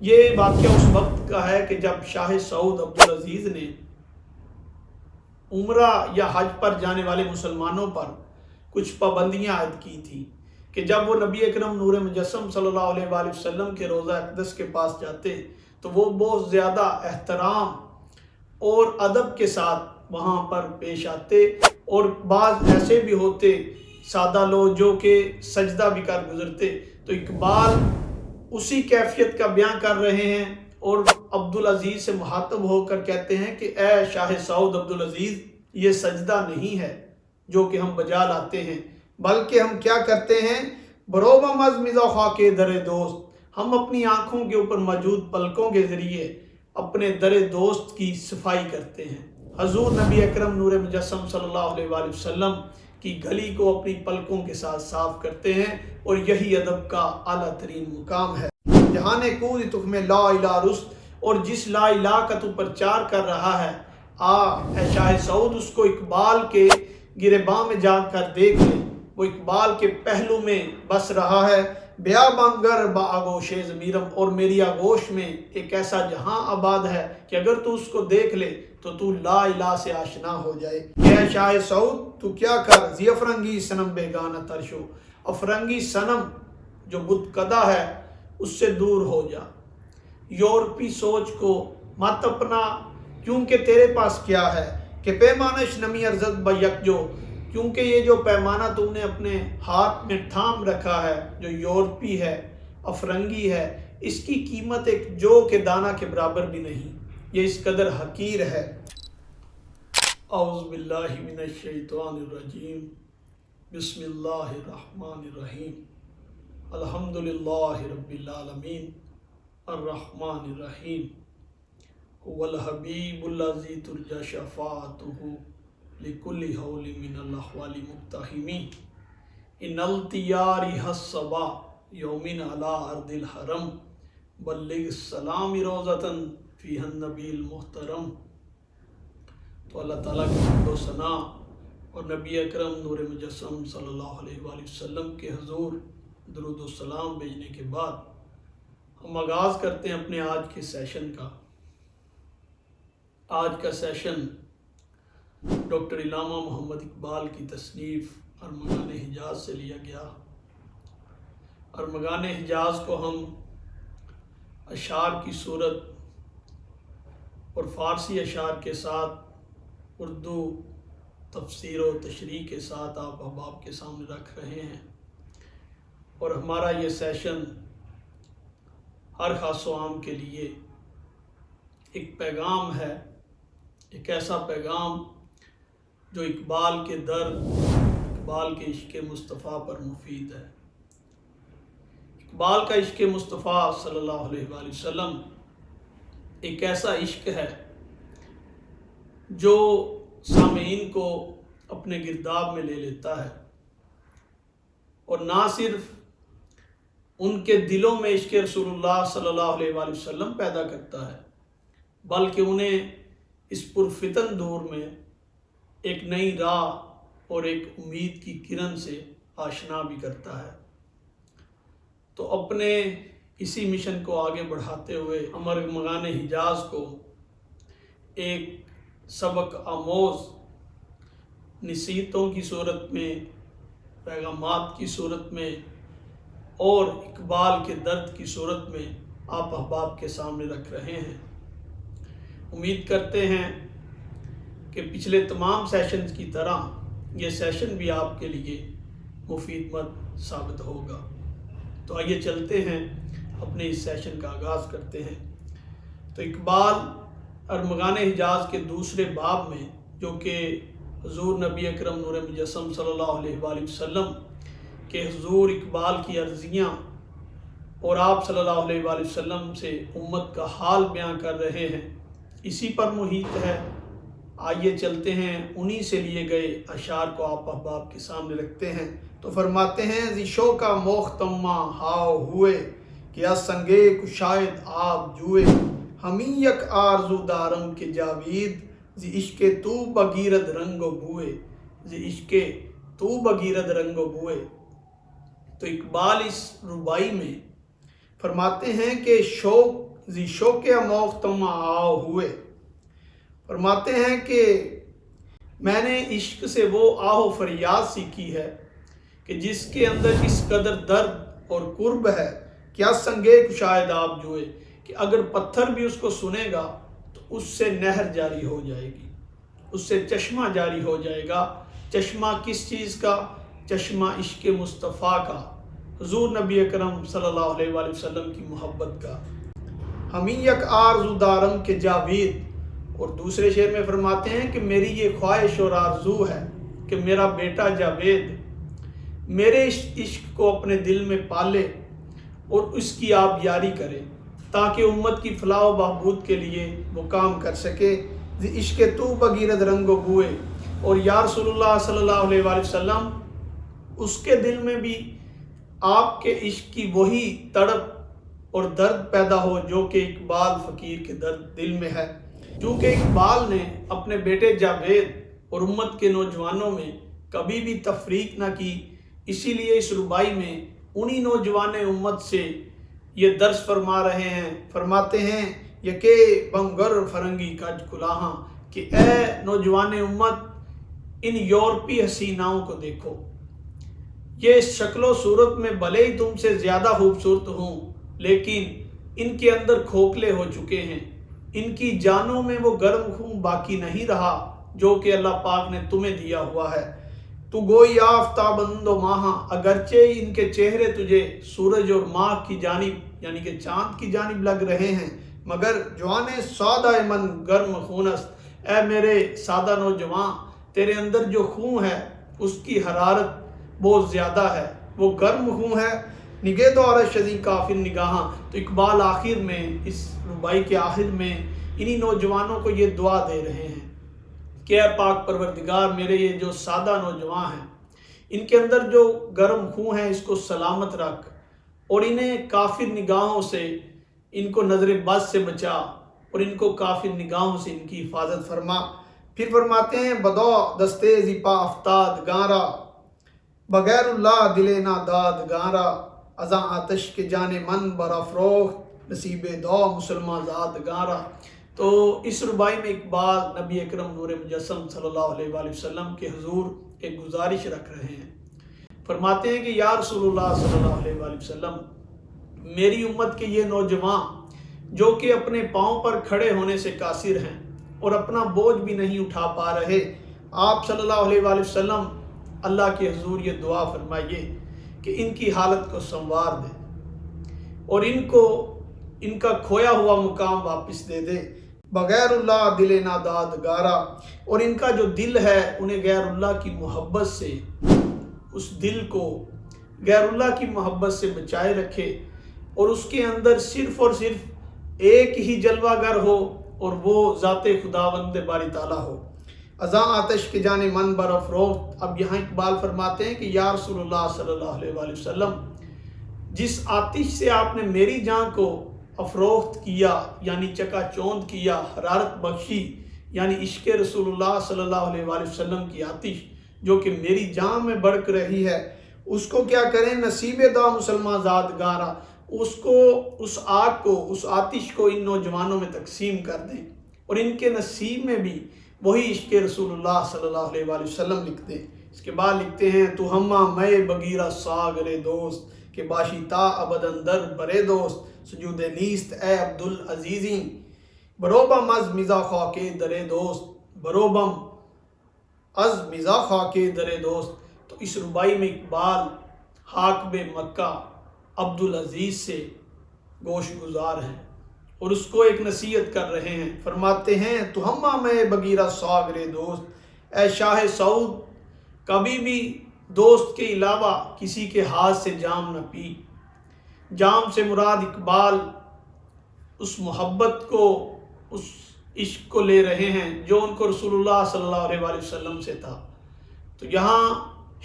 یہ واقعہ اس وقت کا ہے کہ جب شاہ سعود عبدالعزیز نے عمرہ یا حج پر جانے والے مسلمانوں پر کچھ پابندیاں عائد کی تھی کہ جب وہ نبی اکرم نور مجسم صلی اللہ علیہ وآلہ وسلم کے روضہ اقدس کے پاس جاتے تو وہ بہت زیادہ احترام اور ادب کے ساتھ وہاں پر پیش آتے، اور بعض ایسے بھی ہوتے سادہ لوگ جو کہ سجدہ بھی کر گزرتے۔ تو اقبال اسی کیفیت کا بیان کر رہے ہیں اور عبدالعزیز سے مخاطب ہو کر کہتے ہیں کہ اے شاہ سعود عبدالعزیز، یہ سجدہ نہیں ہے جو کہ ہم بجا لاتے ہیں، بلکہ ہم کیا کرتے ہیں؟ بروبم از مزا خاک در دوست، ہم اپنی آنکھوں کے اوپر موجود پلکوں کے ذریعے اپنے در دوست کی صفائی کرتے ہیں۔ حضور نبی اکرم نور مجسم صلی اللہ علیہ وآلہ وسلم کی گلی کو اپنی پلکوں کے ساتھ صاف کرتے ہیں، اور یہی ادب کا اعلیٰ ترین مقام ہے۔ جہاں نے کوئی تخم لا الہ رست، اور جس لا الہ کا تو پرچار کر رہا ہے، اے شاہ سعود اس کو اقبال کے گرباں میں جا کر دیکھ لے، وہ اقبال کے پہلو میں بس رہا ہے۔ بیا بانگر با آگوش ضمیرم، اور میری آگوش میں ایک ایسا جہاں آباد ہے کہ اگر تو اس کو دیکھ لے تو تو لا الہ سے آشنا ہو جائے۔ اے شاہ سعود تو کیا کر، زی افرنگی صنم بیگانہ ترشو، افرنگی صنم جو بت کدہ ہے اس سے دور ہو جا، یورپی سوچ کو مت اپنا، کیونکہ تیرے پاس کیا ہے کہ پیمانش نمی ارزد بیک جو، کیونکہ یہ جو پیمانہ تم نے اپنے ہاتھ میں تھام رکھا ہے جو یورپی ہے، افرنگی ہے، اس کی قیمت ایک جو کے دانہ کے برابر بھی نہیں، یہ اس قدر حقیر ہے۔ اعوذ باللہ من الشیطان الرجیم، بسم اللہ الرحمن الرحیم، الحمدللہ رب العالمین، الرحمن الرحیم، هو الحبیب الذی ترجی شفاعتہ لکل حول من الاحوال مقتحمی، ان التیاری حسبا یومن علی ارض الحرم، بلغ السلام روزتاً فیہا النبی المحترم۔ تو اللہ تعالیٰ کی حمد و ثنا اور نبی اکرم نور مجسم صلی اللہ علیہ وآلہ وسلم کے حضور درود و سلام بھیجنے کے بعد ہم آغاز کرتے ہیں اپنے آج کے سیشن کا۔ آج کا سیشن ڈاکٹر علامہ محمد اقبال کی تصنیف ارمغان حجاز سے لیا گیا۔ ارمغان حجاز کو ہم اشعار کی صورت اور فارسی اشعار کے ساتھ اردو تفسیر و تشریح کے ساتھ آپ احباب کے سامنے رکھ رہے ہیں، اور ہمارا یہ سیشن ہر خاص و عام کے لیے ایک پیغام ہے، ایک ایسا پیغام جو اقبال کے در، اقبال کے عشق مصطفیٰ پر مفید ہے۔ اقبال کا عشق مصطفیٰ صلی اللہ علیہ وآلہ وسلم ایک ایسا عشق ہے جو سامعین کو اپنے گرداب میں لے لیتا ہے، اور نہ صرف ان کے دلوں میں عشق رسول اللہ صلی اللہ علیہ وآلہ وسلم پیدا کرتا ہے، بلکہ انہیں اس پرفتن دور میں ایک نئی راہ اور ایک امید کی کرن سے آشنا بھی کرتا ہے۔ تو اپنے اسی مشن کو آگے بڑھاتے ہوئے ہم ارمغان حجاز کو ایک سبق آموز نصیحتوں کی صورت میں، پیغامات کی صورت میں اور اقبال کے درد کی صورت میں آپ احباب کے سامنے رکھ رہے ہیں۔ امید کرتے ہیں کہ پچھلے تمام سیشنز کی طرح یہ سیشن بھی آپ کے لیے مفید مند ثابت ہوگا۔ تو آئیے چلتے ہیں، اپنے اس سیشن کا آغاز کرتے ہیں۔ تو اقبال ارمغان حجاز کے دوسرے باب میں، جو کہ حضور نبی اکرم نور مجسم صلی اللہ علیہ وآلہ وسلم کہ حضور اقبال کی عرضیاں اور آپ صلی اللہ علیہ وآلہ وسلم سے امت کا حال بیان کر رہے ہیں، اسی پر محیط ہے۔ آئیے چلتے ہیں، انہی سے لیے گئے اشعار کو آپ احباب کے سامنے رکھتے ہیں۔ تو فرماتے ہیں، زیشو کا موختمہ ہاؤ ہوئے کیا سنگے کشاید آب جوئے، ہمی یک آرزو دارم کے جاوید، زی عشق تو بگیرد رنگ و بوئے، زی عشق تو بگیرد رنگ و بوئے۔ تو اقبال اس ربائی میں فرماتے ہیں کہ شوق زی شوق موق تم آؤ ہوئے۔ فرماتے ہیں کہ میں نے عشق سے وہ آہ و فریاد سی کی ہے کہ جس کے اندر اس قدر درد اور قرب ہے، کیا سنگے کشائد آپ جوئے، کہ اگر پتھر بھی اس کو سنے گا تو اس سے نہر جاری ہو جائے گی، اس سے چشمہ جاری ہو جائے گا۔ چشمہ کس چیز کا؟ چشمہ عشق مصطفیٰ کا، حضور نبی اکرم صلی اللہ علیہ وآلہ وسلم کی محبت کا۔ ہمیں یک آرزو دارم کے جاوید، اور دوسرے شعر میں فرماتے ہیں کہ میری یہ خواہش اور آرزو ہے کہ میرا بیٹا جاوید میرے عشق کو اپنے دل میں پالے اور اس کی آپ یاری کرے، تاکہ امت کی فلاح و بہبود کے لیے وہ کام کر سکے۔ عشق تو بغیرت رنگ و بوئے، اور یا رسول اللہ صلی اللہ علیہ وآلہ وسلم اس کے دل میں بھی آپ کے عشق کی وہی تڑپ اور درد پیدا ہو جو کہ اقبال فقیر کے درد دل میں ہے۔ چونکہ اقبال نے اپنے بیٹے جاوید اور امت کے نوجوانوں میں کبھی بھی تفریق نہ کی، اسی لیے اس ربائی میں انہی نوجوان امت سے یہ درس فرما رہے ہیں۔ فرماتے ہیں یکے بمگر فرنگی کج کلاہاں، کہ اے نوجوان امت ان یورپی حسیناؤں کو دیکھو، یہ شکل و صورت میں بھلے ہی تم سے زیادہ خوبصورت ہوں لیکن ان کے اندر کھوکھلے ہو چکے ہیں، ان کی جانوں میں وہ گرم خون باقی نہیں رہا جو کہ اللہ پاک نے تمہیں دیا ہوا ہے۔ تو گوئی آفتابند و ماہاں، اگرچہ ان کے چہرے تجھے سورج اور ماہ کی جانب یعنی کہ چاند کی جانب لگ رہے ہیں، مگر جوانے سادہ من گرم خونست، اے میرے سادہ نوجوان تیرے اندر جو خون ہے اس کی حرارت بہت زیادہ ہے، وہ گرم خون ہے۔ نگہ دور شدی کافر نگاہاں، تو اقبال آخر میں اس ربائی کے آخر میں انہی نوجوانوں کو یہ دعا دے رہے ہیں کہ اے پاک پروردگار میرے یہ جو سادہ نوجوان ہیں ان کے اندر جو گرم خون ہے اس کو سلامت رکھ، اور انہیں کافر نگاہوں سے ان کو نظر بد سے بچا، اور ان کو کافر نگاہوں سے ان کی حفاظت فرما۔ پھر فرماتے ہیں بدو دستے زیپا افتاد گارا، بغیر اللہ دل ناداد گارا، ازاں آتش کے جانے من برافروخت، نصیب دو مسلمان زاد گارا۔ تو اس ربائی میں اقبال نبی اکرم نور مجسم صلی اللہ علیہ وآلہ وسلم کے حضور ایک گزارش رکھ رہے ہیں۔ فرماتے ہیں کہ یا رسول اللہ صلی اللہ علیہ وآلہ وسلم میری امت کے یہ نوجوان جو کہ اپنے پاؤں پر کھڑے ہونے سے قاصر ہیں اور اپنا بوجھ بھی نہیں اٹھا پا رہے، آپ صلی اللہ علیہ وآلہ وسلم اللہ کے حضور یہ دعا فرمائیے کہ ان کی حالت کو سنوار دے اور ان کو ان کا کھویا ہوا مقام واپس دے دے۔ بغیر اللہ دل ناداد گارا، اور ان کا جو دل ہے انہیں غیر اللہ کی محبت سے، اس دل کو غیر اللہ کی محبت سے بچائے رکھے، اور اس کے اندر صرف اور صرف ایک ہی جلوہ گر ہو اور وہ ذات خداوند باری تعالیٰ ہو۔ ازاں آتش کے جانے من برافروخت، اب یہاں اقبال فرماتے ہیں کہ یا رسول اللہ صلی اللہ علیہ وآلہ وسلم جس آتش سے آپ نے میری جان کو افروخت کیا یعنی چکا چوند کیا، حرارت بخشی، یعنی عشق رسول اللہ صلی اللہ علیہ وآلہ وسلم کی آتش جو کہ میری جان میں بڑک رہی ہے، اس کو کیا کریں؟ نصیب دا مسلمان زاد گارا، اس کو، اس آگ کو، اس آتش کو ان نوجوانوں میں تقسیم کر دیں اور ان کے نصیب میں بھی وہی عشق رسول اللہ صلی اللہ علیہ وآلہ وسلم لکھ دیں۔ اس کے بعد لکھتے ہیں تو ہما میں بگیرہ ساغر دوست، کہ باشی تا ابد اندر برے دوست، سجود نیست اے عبدالعزیزی، بروبم از مزا خاک درے دوست، بروبم از مزا خاک درے دوست۔ تو اس ربائی میں اقبال حاکم مکہ عبدالعزیز سے گوش گزار ہیں اور اس کو ایک نصیحت کر رہے ہیں۔ فرماتے ہیں تو ہما میں بگیرہ ساغر دوست، اے شاہ سعود کبھی بھی دوست کے علاوہ کسی کے ہاتھ سے جام نہ پی۔ جام سے مراد اقبال اس محبت کو، اس عشق کو لے رہے ہیں جو ان کو رسول اللہ صلی اللہ علیہ وآلہ وسلم سے تھا۔ تو یہاں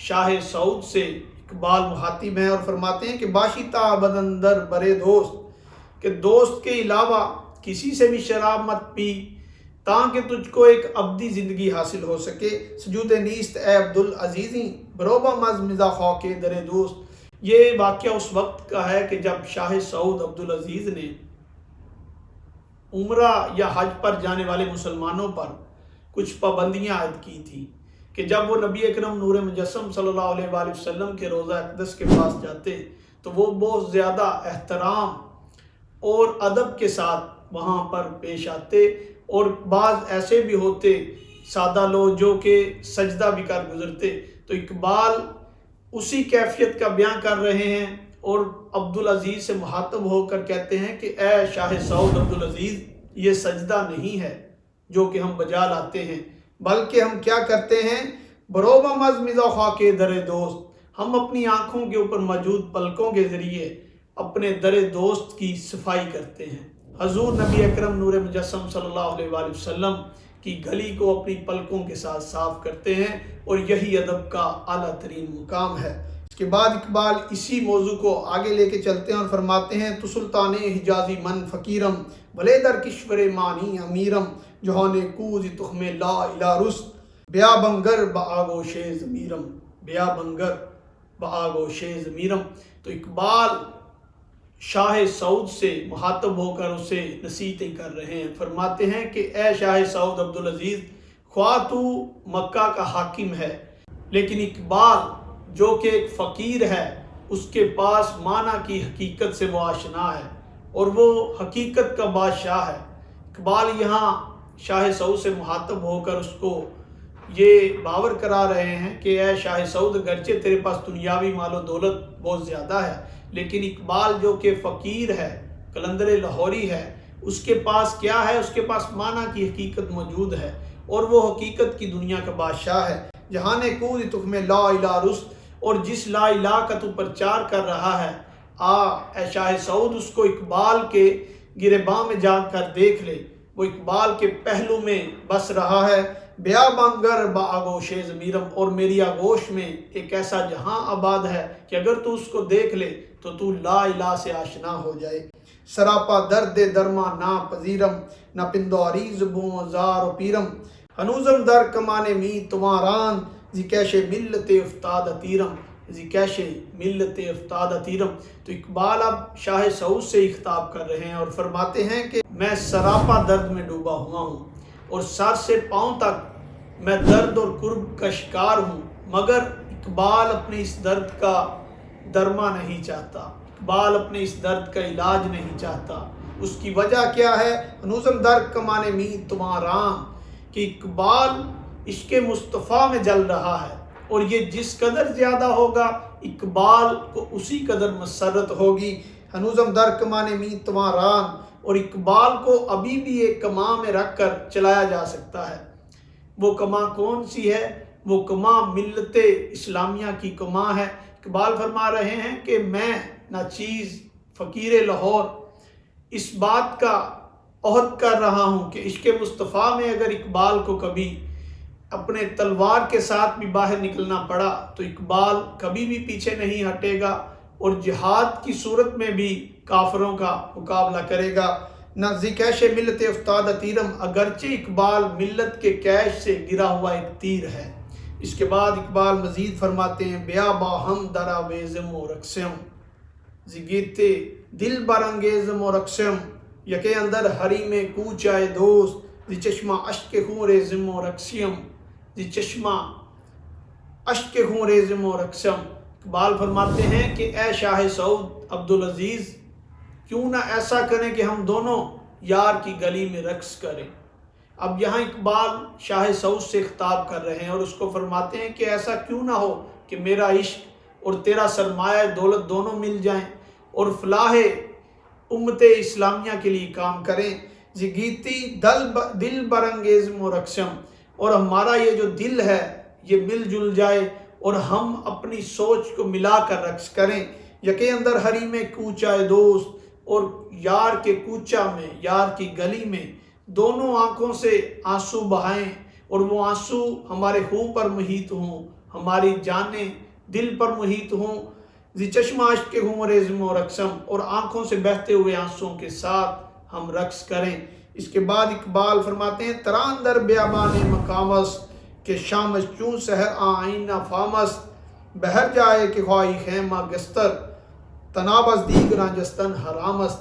شاہ سعود سے اقبال مخاطب ہیں اور فرماتے ہیں کہ باشی تا ابد اندر برے دوست، کہ دوست کے علاوہ کسی سے بھی شراب مت پی تاکہ تجھ کو ایک ابدی زندگی حاصل ہو سکے۔ سجود نیست اے عبدالعزیزی، بروبا مز مزا خاک در دوست۔ یہ واقعہ اس وقت کا ہے کہ جب شاہ سعود عبدالعزیز نے عمرہ یا حج پر جانے والے مسلمانوں پر کچھ پابندیاں عائد کی تھی کہ جب وہ نبی اکرم نور مجسم صلی اللہ علیہ وآلہ وسلم کے روضہ اقدس کے پاس جاتے تو وہ بہت زیادہ احترام اور ادب کے ساتھ وہاں پر پیش آتے، اور بعض ایسے بھی ہوتے سادہ لوگ جو کہ سجدہ بھی کر گزرتے۔ تو اقبال اسی کیفیت کا بیان کر رہے ہیں اور عبدالعزیز سے مخاطب ہو کر کہتے ہیں کہ اے شاہ سعود عبدالعزیز، یہ سجدہ نہیں ہے جو کہ ہم بجا لاتے ہیں، بلکہ ہم کیا کرتے ہیں؟ بروبہ مزمزہ خاک در دوست، ہم اپنی آنکھوں کے اوپر موجود پلکوں کے ذریعے اپنے در دوست کی صفائی کرتے ہیں۔ حضور نبی اکرم نور مجسم صلی اللہ علیہ وآلہ وسلم کی گلی کو اپنی پلکوں کے ساتھ صاف کرتے ہیں، اور یہی ادب کا اعلیٰ ترین مقام ہے۔ اس کے بعد اقبال اسی موضوع کو آگے لے کے چلتے ہیں اور فرماتے ہیں تو سلطان حجازی من فقیرم بلے در کشور مانی امیرم جہان کوز تخم لا الہ رست بیا بنگر بآگوش ضمیرم، بیا بنگر بآگوش ضمیرم۔ تو اقبال شاہ سعود سے مخاطب ہو کر اسے نصیحتیں کر رہے ہیں، فرماتے ہیں کہ اے شاہ سعود عبدالعزیز، خواہ تو مکہ کا حاکم ہے، لیکن اقبال جو کہ ایک فقیر ہے اس کے پاس معنی کی حقیقت سے وہ آشنا ہے، اور وہ حقیقت کا بادشاہ ہے۔ اقبال یہاں شاہ سعود سے مخاطب ہو کر اس کو یہ باور کرا رہے ہیں کہ اے شاہ سعود، اگرچہ تیرے پاس دنیاوی مال و دولت بہت زیادہ ہے، لیکن اقبال جو کہ فقیر ہے، قلندر لاہوری ہے، اس کے پاس کیا ہے؟ اس کے پاس معنی کی حقیقت موجود ہے، اور وہ حقیقت کی دنیا کا بادشاہ ہے۔ جہاں نے کوز تخم لا الہ رست، اور جس لا الہ کا تو پرچار کر رہا ہے، اے شاہ سعود اس کو اقبال کے گرباں میں جا کر دیکھ لے، وہ اقبال کے پہلو میں بس رہا ہے۔ بیا بانگر با آگوش ضمیرم، اور میری آگوش میں ایک ایسا جہاں آباد ہے کہ اگر تو اس کو دیکھ لے تو تو لا الہ سے آشنا ہو جائے۔ سراپا درد درما نا پذیرم نہ پندوری زبوں زار و پیرم ہنوزم در کمانے می تمہاران زی کیش ملت افتاد تیرم، زی کیش ملت افتاد تیرم۔ تو اقبال اب شاہ سعود سے خطاب کر رہے ہیں اور فرماتے ہیں کہ میں سراپا درد میں ڈوبا ہوا ہوں، اور سر سے پاؤں تک میں درد اور کرب کا شکار ہوں، مگر اقبال اپنے اس درد کا درما نہیں چاہتا، اقبال اپنے اس درد کا علاج نہیں چاہتا۔ اس کی وجہ کیا ہے؟ نوزم در کمانے می تمہاران، کہ اقبال عشق مصطفیٰ میں جل رہا ہے، اور یہ جس قدر زیادہ ہوگا اقبال کو اسی قدر مسرت ہوگی۔ ہنوزم در کمانے می تمہاران، اور اقبال کو ابھی بھی ایک کماں میں رکھ کر چلایا جا سکتا ہے۔ وہ کماں کون سی ہے؟ وہ کماں ملت اسلامیہ کی کماں ہے۔ اقبال فرما رہے ہیں کہ میں ناچیز فقیر لاہور اس بات کا عہد کر رہا ہوں کہ عشق مصطفیٰ میں اگر اقبال کو کبھی اپنے تلوار کے ساتھ بھی باہر نکلنا پڑا تو اقبال کبھی بھی پیچھے نہیں ہٹے گا، اور جہاد کی صورت میں بھی کافروں کا مقابلہ کرے گا۔ نہ ذکیش ملت افتاد تیرم، اگرچہ اقبال ملت کے کیش سے گرا ہوا ایک تیر ہے۔ اس کے بعد اقبال مزید فرماتے ہیں بیا باہم درا ویزم و رقصم زگیتے دل برانگیزم و رقصم یکے اندر حریم کوچائے دوست زی چشمہ اشک خون ریزم و رقصیم، زی چشمہ اشک خون ریزم و رقصم۔ اقبال فرماتے ہیں کہ اے شاہ سعود عبدالعزیز، کیوں نہ ایسا کریں کہ ہم دونوں یار کی گلی میں رقص کریں۔ اب یہاں اقبال شاہ سعود سے خطاب کر رہے ہیں اور اس کو فرماتے ہیں کہ ایسا کیوں نہ ہو کہ میرا عشق اور تیرا سرمایہ دولت دونوں مل جائیں اور فلاح امت اسلامیہ کے لیے کام کریں۔ زگیتی دل برانگیزم و رقصم، اور ہمارا یہ جو دل ہے یہ مل جل جائے اور ہم اپنی سوچ کو ملا کر رقص کریں۔ یکے اندر حریم کوچائے دوست، اور یار کے کوچہ میں، یار کی گلی میں دونوں آنکھوں سے آنسو بہائیں، اور وہ آنسو ہمارے خون پر محیط ہوں، ہماری جانیں دل پر محیط ہوں۔ زی چشمہ اشک کے ہوں ریزم و رقصم، اور آنکھوں سے بہتے ہوئے آنسوؤں کے ساتھ ہم رقص کریں۔ اس کے بعد اقبال فرماتے ہیں تران در بیابان مقامس کہ شامش چون سحر آئینہ فامس بہر جائے کہ خواہی خیمہ گستر تنابز دیگراں جستن حرامست۔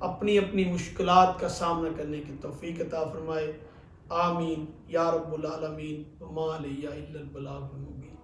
اپنی اپنی مشکلات کا سامنا کرنے کی توفیق عطا فرمائے۔ آمین یا رب العالمین، وما علیہ الا البلاغ المبین۔